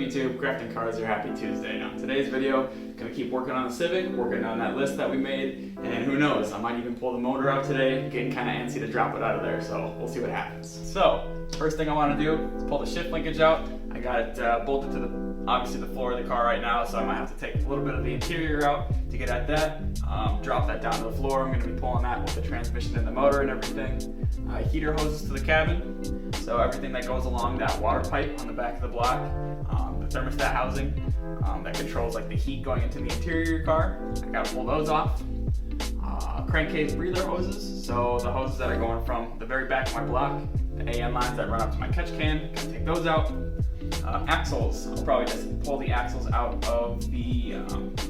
YouTube? Crafting Cars, your happy Tuesday. Now, today's video, gonna keep working on the Civic, working on that list that we made, and who knows, I might even pull the motor out today, getting kind of antsy to drop it out of there, so we'll see what happens. So, first thing I want to do is pull the shift linkage out. I got it bolted to obviously the floor of the car right now, so I might have to take a little bit of the interior out to get at that. Drop that down to the floor. I'm gonna be pulling that with the transmission and the motor and everything. Heater hoses to the cabin, so everything that goes along that water pipe on the back of the block, the thermostat housing that controls like the heat going into the interior of your car. I gotta pull those off. Crankcase breather hoses, so the hoses that are going from the very back of my block, the AN lines that run up to my catch can, gotta take those out. Axles, I'll probably just pull the axles out of the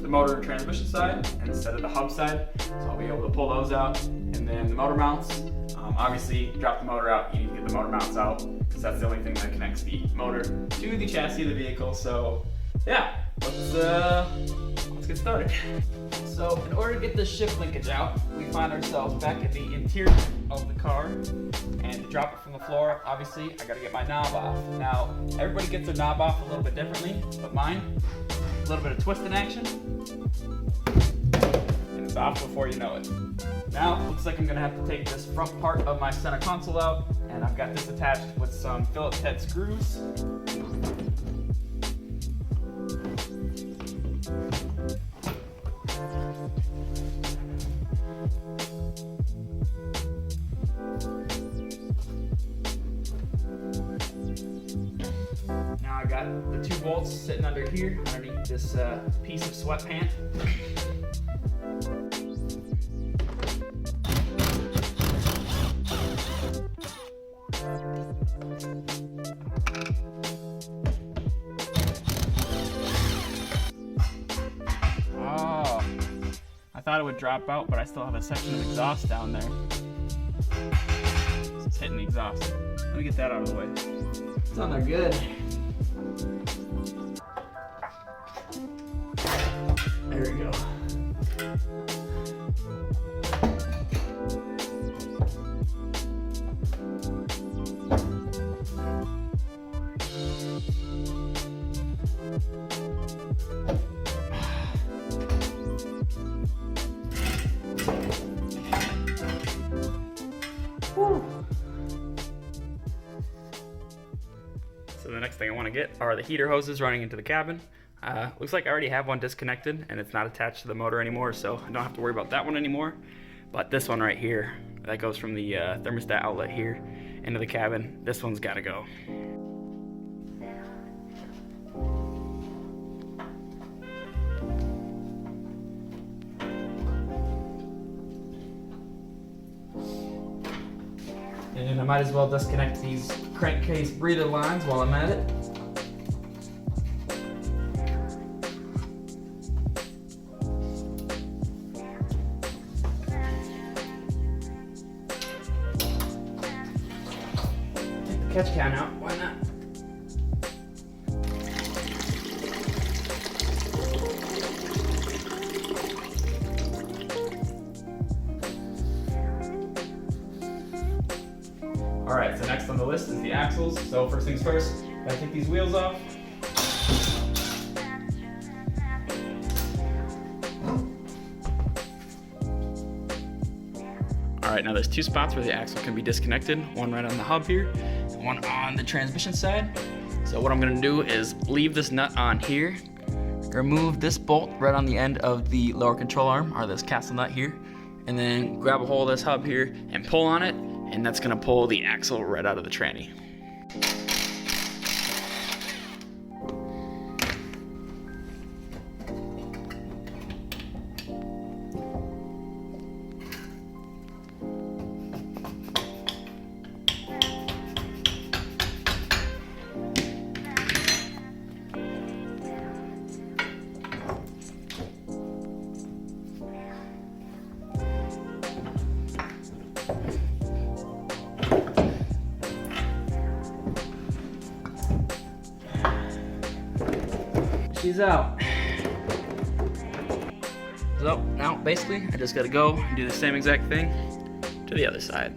motor and transmission side instead of the hub side, so I'll be able to pull those out. And then the motor mounts, obviously drop the motor out, you need to get the motor mounts out because that's the only thing that connects the motor to the chassis of the vehicle. So yeah, let's get started. So in order to get this shift linkage out, we find ourselves back in the interior of the car, and to drop it from the floor, obviously I gotta get my knob off. Now everybody gets their knob off a little bit differently, but mine, a little bit of twisting action, and it's off before you know it. Now looks like I'm gonna have to take this front part of my center console out, and I've got this attached with some Phillips head screws. I got the 2 bolts sitting under here, underneath this piece of sweatpant. Oh, I thought it would drop out, but I still have a section of exhaust down there. It's hitting the exhaust. Let me get that out of the way. It's on there good. There we go. Woo. So the next thing I want to get are the heater hoses running into the cabin. Looks like I already have one disconnected and it's not attached to the motor anymore, so I don't have to worry about that one anymore. But this one right here, that goes from the thermostat outlet here into the cabin, this one's gotta go. And I might as well disconnect these crankcase breather lines while I'm at it. Catch can out, why not? Alright, so next on the list is the axles. So first things first, gotta take these wheels off. Alright, now there's 2 spots where the axle can be disconnected, one right on the hub here, and one on the transmission side. So what I'm gonna do is leave this nut on here, remove this bolt right on the end of the lower control arm, or this castle nut here, and then grab a hold of this hub here and pull on it, and that's gonna pull the axle right out of the tranny. She's out. So now basically I just gotta go and do the same exact thing to the other side.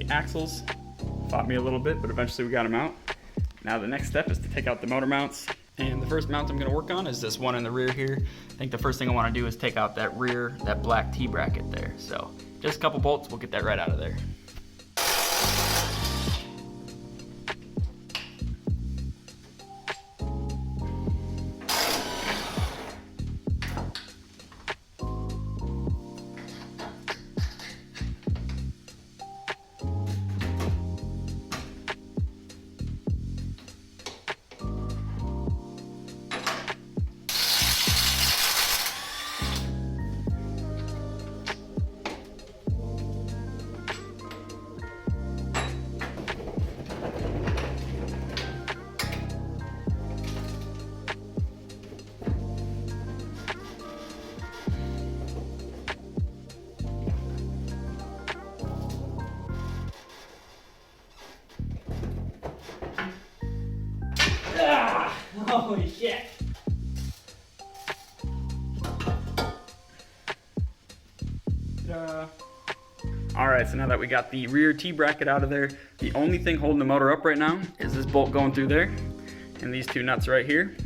the axles. Fought me a little bit, but eventually we got them out. Now the next step is to take out the motor mounts. And the first mount I'm gonna work on is this one in the rear here. I think the first thing I wanna do is take out that rear, that black T-bracket there. So just a couple bolts, we'll get that right out of there. Holy shit! Alright, so now that we got the rear T-bracket out of there, the only thing holding the motor up right now is this bolt going through there, and these two nuts right here.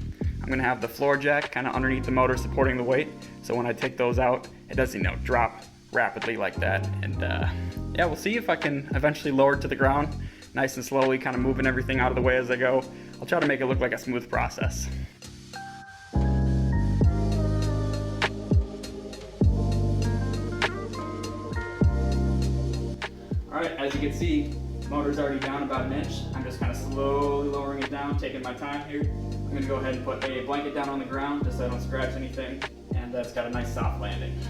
I'm going to have the floor jack kind of underneath the motor supporting the weight, so when I take those out, it doesn't, drop rapidly like that. And yeah, we'll see if I can eventually lower it to the ground, nice and slowly, kind of moving everything out of the way as I go. I'll try to make it look like a smooth process. Alright, as you can see, the motor's already down about an inch. I'm just kind of slowly lowering it down, taking my time here. I'm going to go ahead and put a blanket down on the ground just so I don't scratch anything, and that's got a nice soft landing.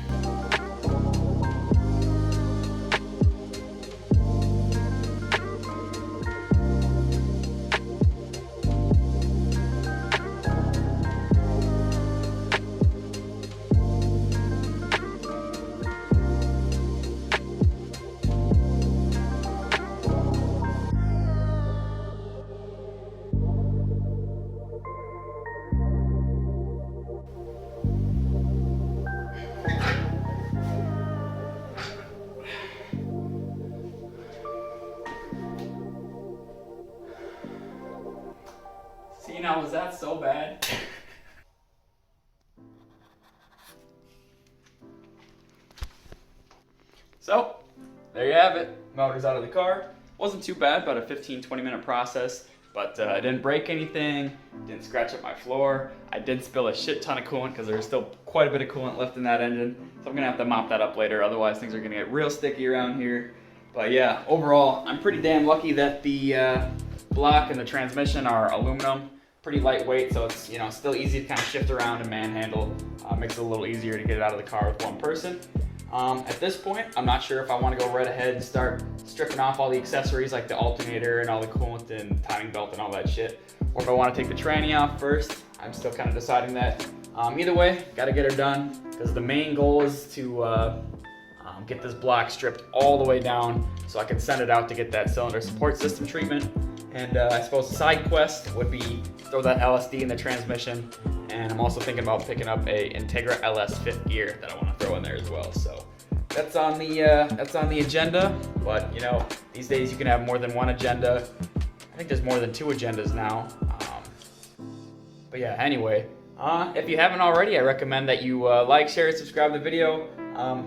See, now was that so bad? So, there you have it. Motor's out of the car. Wasn't too bad, about a 15-20 minute process, but I didn't break anything, didn't scratch up my floor. I did spill a shit ton of coolant because there's still quite a bit of coolant left in that engine, so I'm gonna have to mop that up later, otherwise things are gonna get real sticky around here. But yeah, overall, I'm pretty damn lucky that the block and the transmission are aluminum, pretty lightweight, so it's still easy to kind of shift around and manhandle. Makes it a little easier to get it out of the car with one person. At this point, I'm not sure if I want to go right ahead and start stripping off all the accessories like the alternator and all the coolant and timing belt and all that shit, or if I want to take the tranny off first. I'm still kind of deciding that. Either way, got to get her done because the main goal is to get this block stripped all the way down so I can send it out to get that cylinder support system treatment. And I suppose a side quest would be throw that LSD in the transmission, and I'm also thinking about picking up a Integra LS 5th gear that I want to throw in there as well. So that's on the agenda. But these days you can have more than one agenda. I think there's more than 2 agendas now. But yeah, anyway, if you haven't already, I recommend that you like, share, subscribe to the video.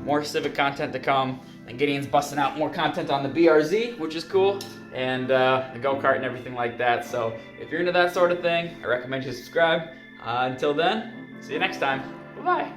More Civic content to come. And Gideon's busting out more content on the BRZ, which is cool, and the go-kart and everything like that. So if you're into that sort of thing, I recommend you subscribe. Until then, see you next time. Bye-bye.